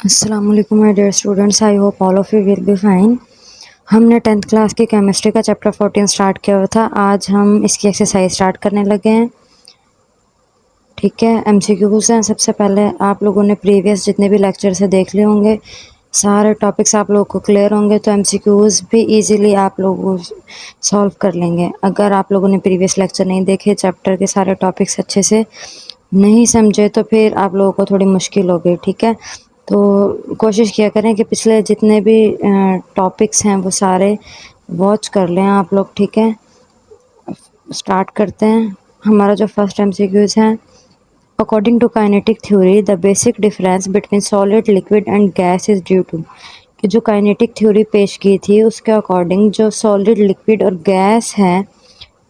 अस्सलामुअलैकुम my dear students, I hope all of you will be fine. हमने 10th class की chemistry का chapter 14 start किया हुआ था। आज हम इसकी एक्सरसाइज स्टार्ट करने लगे हैं। ठीक है, एमसीक्यूज हैं। सबसे पहले आप लोगों ने प्रीवियस जितने भी लेक्चर से देख लिए होंगे, सारे टॉपिक्स आप लोगों को क्लियर होंगे, तो एमसीक्यूज भी इजीली आप लोग सॉल्व कर लेंगे। अगर आप लोगों ने प्रीवियस लेक्चर नहीं देखे, चैप्टर के सारे टॉपिक्स अच्छे से नहीं समझे, तो फिर आप लोगों को थोड़ी मुश्किल हो गई। ठीक है, तो कोशिश किया करें कि पिछले जितने भी टॉपिक्स हैं वो सारे वॉच कर लें आप लोग। ठीक है, स्टार्ट करते हैं। हमारा जो फर्स्ट एमसीक्यूज है, according to kinetic theory the basic difference between solid liquid and gas is due to. कि जो काइनेटिक थ्योरी पेश की थी उसके अकॉर्डिंग जो सॉलिड लिक्विड और गैस है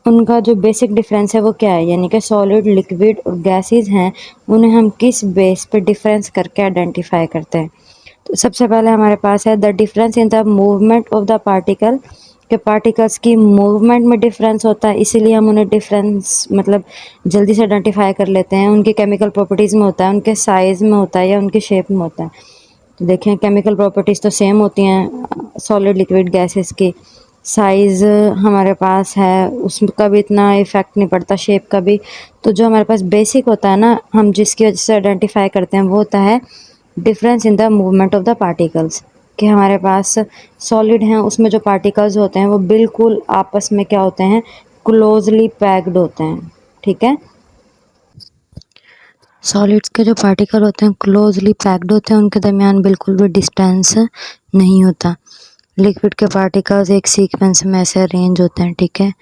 उनका जो बेसिक डिफरेंस है वो क्या है, यानी कि सॉलिड लिक्विड और गैसेस हैं उन्हें हम किस बेस पे डिफरेंस करके आइडेंटिफाई करते हैं। तो सबसे पहले हमारे पास है the difference in the movement of the particle. के पार्टिकल्स की मूवमेंट में डिफरेंस होता है, इसीलिए हम उन्हें डिफरेंस मतलब जल्दी से आइडेंटिफाई कर लेते हैं। उनकी केमिकल प्रॉपर्टीज़ में होता है, उनके साइज़ में होता है या उनकी शेप में होता है। तो देखें, केमिकल प्रॉपर्टीज़ तो सेम होती हैं सॉलिड लिक्विड गैसेस की। साइज़ हमारे पास है, उसका भी इतना इफ़ेक्ट नहीं पड़ता, शेप का भी। तो जो हमारे पास बेसिक होता है ना, हम जिसकी वजह से आइडेंटिफाई करते हैं, वो होता है difference in the movement of the particles. कि हमारे पास सॉलिड हैं, उसमें जो पार्टिकल्स होते हैं वो बिल्कुल आपस में क्या होते हैं, क्लोजली पैक्ड होते हैं। ठीक है, सॉलिड्स के जो पार्टिकल होते हैं क्लोजली पैक्ड होते हैं, उनके दरमियान बिल्कुल भी डिस्टेंस नहीं होता। लिक्विड के पार्टिकल्स एक सीक्वेंस में ऐसे अरेंज होते हैं। ठीक है,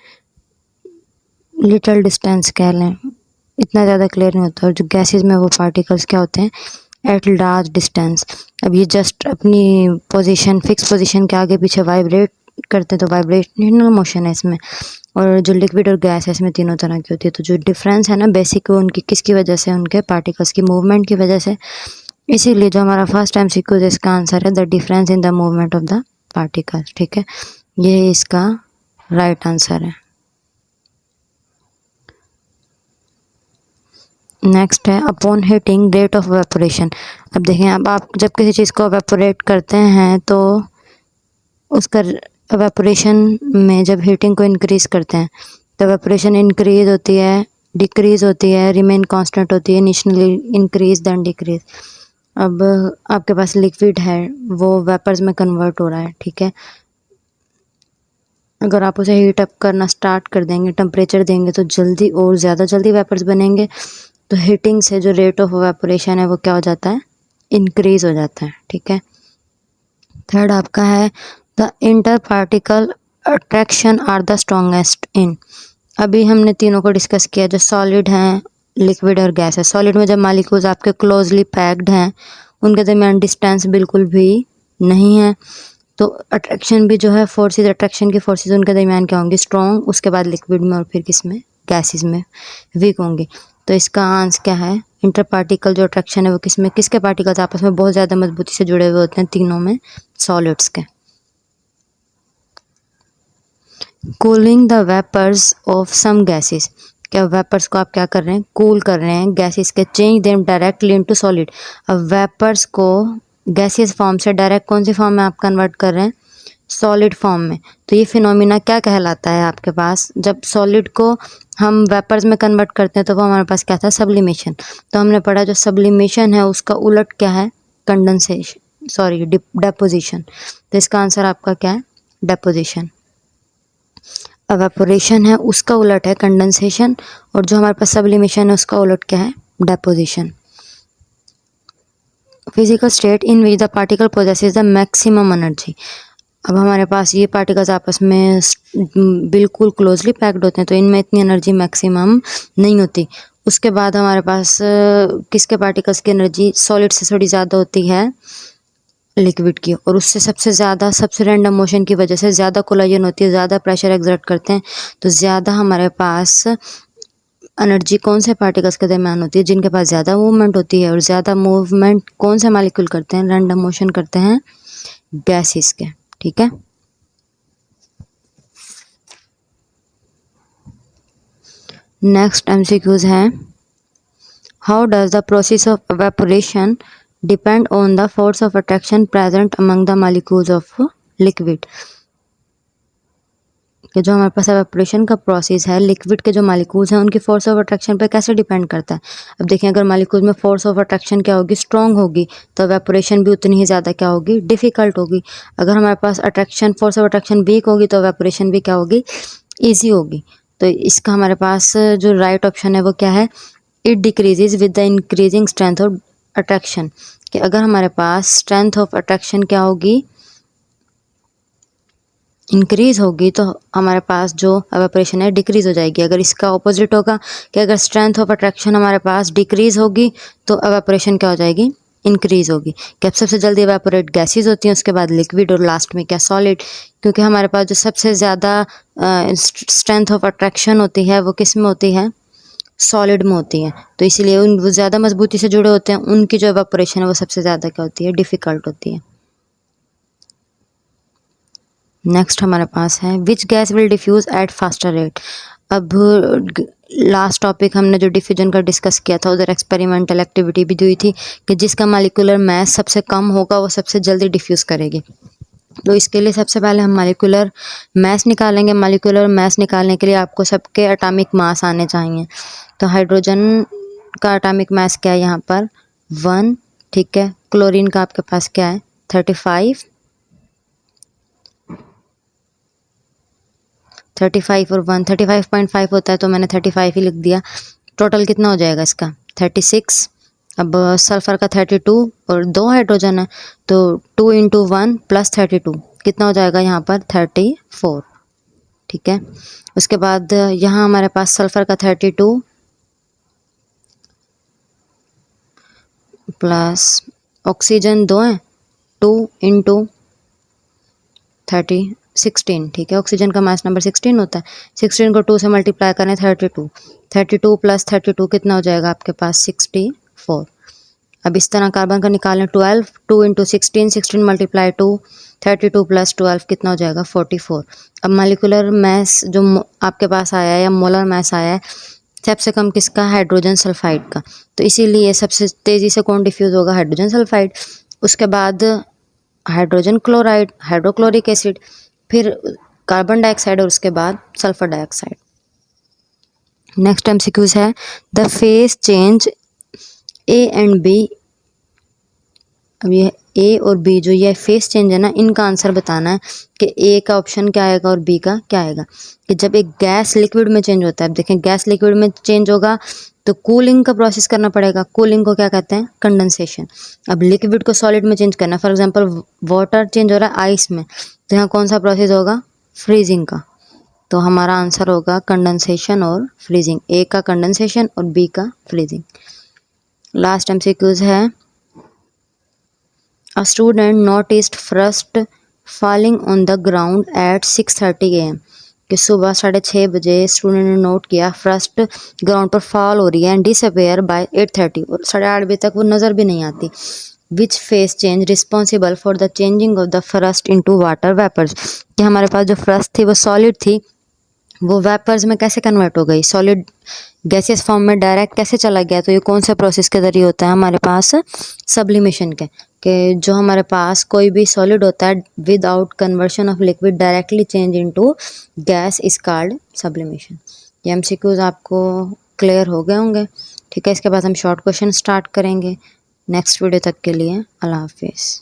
लिटिल डिस्टेंस कह लें, इतना ज़्यादा क्लियर नहीं होता। और जो गैसेस में वो पार्टिकल्स क्या होते हैं, एट लार्ज डिस्टेंस। अब ये जस्ट अपनी पोजीशन, फिक्स पोजीशन के आगे पीछे वाइब्रेट करते हैं, तो वाइब्रेशनल मोशन है इसमें। और जो लिक्विड और गैस है इसमें तीनों तरह की होती है। तो जो डिफरेंस है ना बेसिक, वो उनकी किसकी वजह से, उनके पार्टिकल्स की मूवमेंट की वजह से। इसीलिए जो हमारा फर्स्ट एमसीक्यू है इसका आंसर है the difference in the movement of the particles. ठीक है, ये इसका राइट आंसर है। नेक्स्ट है upon heating rate of evaporation. अब देखें, अब आप जब किसी चीज़ को वेपोरेट करते हैं तो उसका वेपोरेशन में जब हीटिंग को इंक्रीज़ करते हैं तो वेपोरेशन इंक्रीज़ होती है, डिक्रीज़ होती है, रिमेन कांस्टेंट होती है, इनिशियली इंक्रीज़ देन डिक्रीज़। अब आपके पास लिक्विड है, वो वेपर्स में कन्वर्ट हो रहा है। ठीक है, अगर आप उसे हीट अप करना स्टार्ट कर देंगे, टेम्परेचर देंगे, तो जल्दी और ज़्यादा जल्दी वेपर्स बनेंगे। तो हीटिंग से जो रेट ऑफ वेपोरेशन है वो क्या हो जाता है, इंक्रीज़ हो जाता है। ठीक है, थर्ड आपका है the inter particle attraction are the strongest in. अभी हमने तीनों को डिस्कस किया, जो सॉलिड हैं, लिक्विड और गैस है। सॉलिड में जब मालिक्यूल्स आपके क्लोजली पैक्ड हैं, उनके दरमियान डिस्टेंस बिल्कुल भी नहीं है, तो अट्रैक्शन भी जो है, फोर्सेस, अट्रैक्शन की फोर्सेस उनके दरमियान क्या होंगी, स्ट्रॉन्ग। उसके बाद लिक्विड में और फिर किस में, गैसेस में वीक होंगी। तो इसका आंसर क्या है, इंटर पार्टिकल जो अट्रैक्शन है वो किस में, किसके पार्टिकल्स आपस में बहुत ज़्यादा मजबूती से जुड़े हुए होते हैं, तीनों में, सॉलिड्स के। Cooling the vapours of some gases. क्या वेपर्स को आप क्या कर रहे हैं, कूल कर रहे हैं गैसेस के, change them directly into solid. अब वेपर्स को गैसियस फॉर्म से डायरेक्ट कौन सी फॉर्म में आप कन्वर्ट कर रहे हैं, सॉलिड फॉर्म में। तो ये फिनोमिना क्या कहलाता है आपके पास, जब सॉलिड को हम वेपर्स में कन्वर्ट करते हैं तो वो हमारे पास क्या था, सब्लिमेशन। तो हमने पढ़ा जो सब्लिमेशन है उसका उलट क्या है, कंडेंसेशन, सॉरी डेपोजिशन। तो इसका आंसर आपका क्या है, डेपोजिशन। एवेपोरेशन है उसका उलट है कंडेंसेशन, और जो हमारे पास सब्लिमेशन है उसका उलट क्या है, deposition. Physical state in which the particle possesses the maximum energy. अब हमारे पास ये पार्टिकल्स आपस में बिल्कुल क्लोजली पैक्ड होते हैं, तो इनमें इतनी एनर्जी मैक्सिमम नहीं होती। उसके बाद हमारे पास किसके पार्टिकल्स की एनर्जी सॉलिड से थोड़ी ज़्यादा होती है, लिक्विड की। और उससे सबसे ज़्यादा, सबसे रैंडम मोशन की वजह से ज़्यादा कोलाजन होती है, ज़्यादा प्रेशर एक्सर्ट करते हैं, तो ज़्यादा हमारे पास एनर्जी कौन से पार्टिकल्स के दरमियान होती है, जिनके पास ज़्यादा मूवमेंट होती है। और ज़्यादा मूवमेंट कौन से मालिक्यूल करते हैं, रैंडम मोशन करते हैं, गैसेस के। ठीक है, नेक्स्ट एमसीक्यूज है, how does the process of evaporation depend on the force of attraction present among the molecules of liquid. कि जो हमारे पास एवेपोरेशन का प्रोसेस है, लिक्विड के जो मॉलिक्यूल्स हैं उनकी फोर्स ऑफ अट्रैक्शन पे कैसे डिपेंड करता है। अब देखिए, अगर मॉलिक्यूल में फोर्स ऑफ अट्रैक्शन क्या होगी, स्ट्रॉन्ग होगी, तो एवेपोरेशन भी उतनी ही ज़्यादा क्या होगी, डिफिकल्ट होगी। अगर हमारे पास attraction force of attraction weak होगी तो एवेपोरेशन भी क्या होगी, ईजी होगी। तो इसका हमारे पास जो राइट ऑप्शन है वो क्या है, it decreases with the increasing strength of attraction. कि अगर हमारे पास स्ट्रेंथ ऑफ अट्रैक्शन क्या होगी, इंक्रीज होगी, तो हमारे पास जो एवेपोरेशन है डिक्रीज हो जाएगी। अगर इसका ऑपोजिट होगा कि अगर स्ट्रेंथ ऑफ अट्रैक्शन हमारे पास डिक्रीज होगी तो एवेपोरेशन क्या हो जाएगी, इंक्रीज होगी। कि अब सबसे जल्दी एवेपोरेट गैसेज होती हैं, उसके बाद लिक्विड और लास्ट में क्या, सॉलिड। क्योंकि हमारे पास जो सबसे ज़्यादा स्ट्रेंथ ऑफ अट्रैक्शन होती है वो किस में होती है, सॉलिड में होती है। तो इसीलिए उन वो ज़्यादा मजबूती से जुड़े होते हैं, उनकी जो एवेपोरेशन है वो सबसे ज़्यादा क्या होती है, डिफ़िकल्ट होती है। नेक्स्ट हमारे पास है which gas will diffuse eight faster rate. अब लास्ट टॉपिक हमने जो डिफ्यूजन का डिस्कस किया था, उधर एक्सपेरिमेंटल एक्टिविटी भी दी थी कि जिसका मॉलिक्यूलर मास सबसे कम होगा वो सबसे जल्दी डिफ्यूज़ करेगी। तो इसके लिए सबसे पहले हम मॉलिक्यूलर मास निकालेंगे। मॉलिक्यूलर मास निकालने के लिए आपको सबके एटॉमिक मास आने चाहिए। तो हाइड्रोजन का एटॉमिक मास क्या है यहाँ पर, 1, ठीक है। क्लोरीन का आपके पास क्या है, 35 और 1 35.5 होता है, तो मैंने 35 ही लिख दिया। टोटल कितना हो जाएगा इसका, 36। अब सल्फ़र का 32 और 2 हाइड्रोजन है, तो 2 × 1 + 32 कितना हो जाएगा यहाँ पर, 34, ठीक है। उसके बाद यहाँ हमारे पास सल्फ़र का 32 प्लस ऑक्सीजन 2 है, 2 × 16, ठीक है। ऑक्सीजन का मास नंबर 16 होता है, 16 को 2 से मल्टीप्लाई करें 32 + 32 कितना हो जाएगा आपके पास, 64। अब इस तरह कार्बन का निकालें 12, 2 × 16, 16 × 2 32 + 12 कितना हो जाएगा, 44। अब मॉलिक्यूलर मास जो आपके पास आया है या मोलर मास आया है सबसे कम किसका, हाइड्रोजन सल्फाइड का। तो इसीलिए सबसे तेज़ी से कौन डिफ्यूज़ होगा, हाइड्रोजन सल्फाइड। उसके बाद हाइड्रोजन क्लोराइड, हाइड्रोक्लोरिक एसिड, फिर कार्बन डाइऑक्साइड और उसके बाद सल्फर डाइऑक्साइड। नेक्स्ट एमसीक्यूज है the phase change A and B. अब ये ए और बी जो ये फेस चेंज है ना, इनका आंसर बताना है कि ए का ऑप्शन क्या आएगा और बी का क्या आएगा। कि जब एक गैस लिक्विड में चेंज होता है, अब देखें गैस लिक्विड में चेंज होगा तो कूलिंग का प्रोसेस करना पड़ेगा। कूलिंग को क्या कहते हैं, कंडेंसेशन। अब लिक्विड को सॉलिड में चेंज करना, फॉर एग्जांपल वाटर चेंज हो रहा है आइस में, तो यहाँ कौन सा प्रोसेस होगा, फ्रीजिंग का। तो हमारा आंसर होगा कंडेंसेशन और फ्रीजिंग, ए का कंडेंसेशन और बी का फ्रीजिंग। लास्ट एमसीक्यूज है A student noticed frost falling on the ground at 6:30 AM। कि सुबह 6:30 बजे स्टूडेंट ने नोट किया फ्रस्ट ग्राउंड पर फॉल हो रही है एंड डिसअपेयर बाय 8:30, और 8:30 बजे तक वो नज़र भी नहीं आती। Which phase change responsible for the changing of the frost into water vapours. कि हमारे पास जो फ्रस्ट थी वो सॉलिड थी, वो वेपर्स में कैसे कन्वर्ट हो गई, सॉलिड गैसियस फॉर्म में डायरेक्ट कैसे चला गया। तो ये कौन से प्रोसेस के जरिए होता है हमारे पास, सब्लिमेशन के। कि जो हमारे पास कोई भी सॉलिड होता है without conversion of liquid directly change into gas is called sublimation. ये एमसीक्यूज आपको क्लियर हो गए होंगे, ठीक है। इसके बाद हम शॉर्ट क्वेश्चन स्टार्ट करेंगे। नेक्स्ट वीडियो तक के लिए अल्लाह हाफिज़।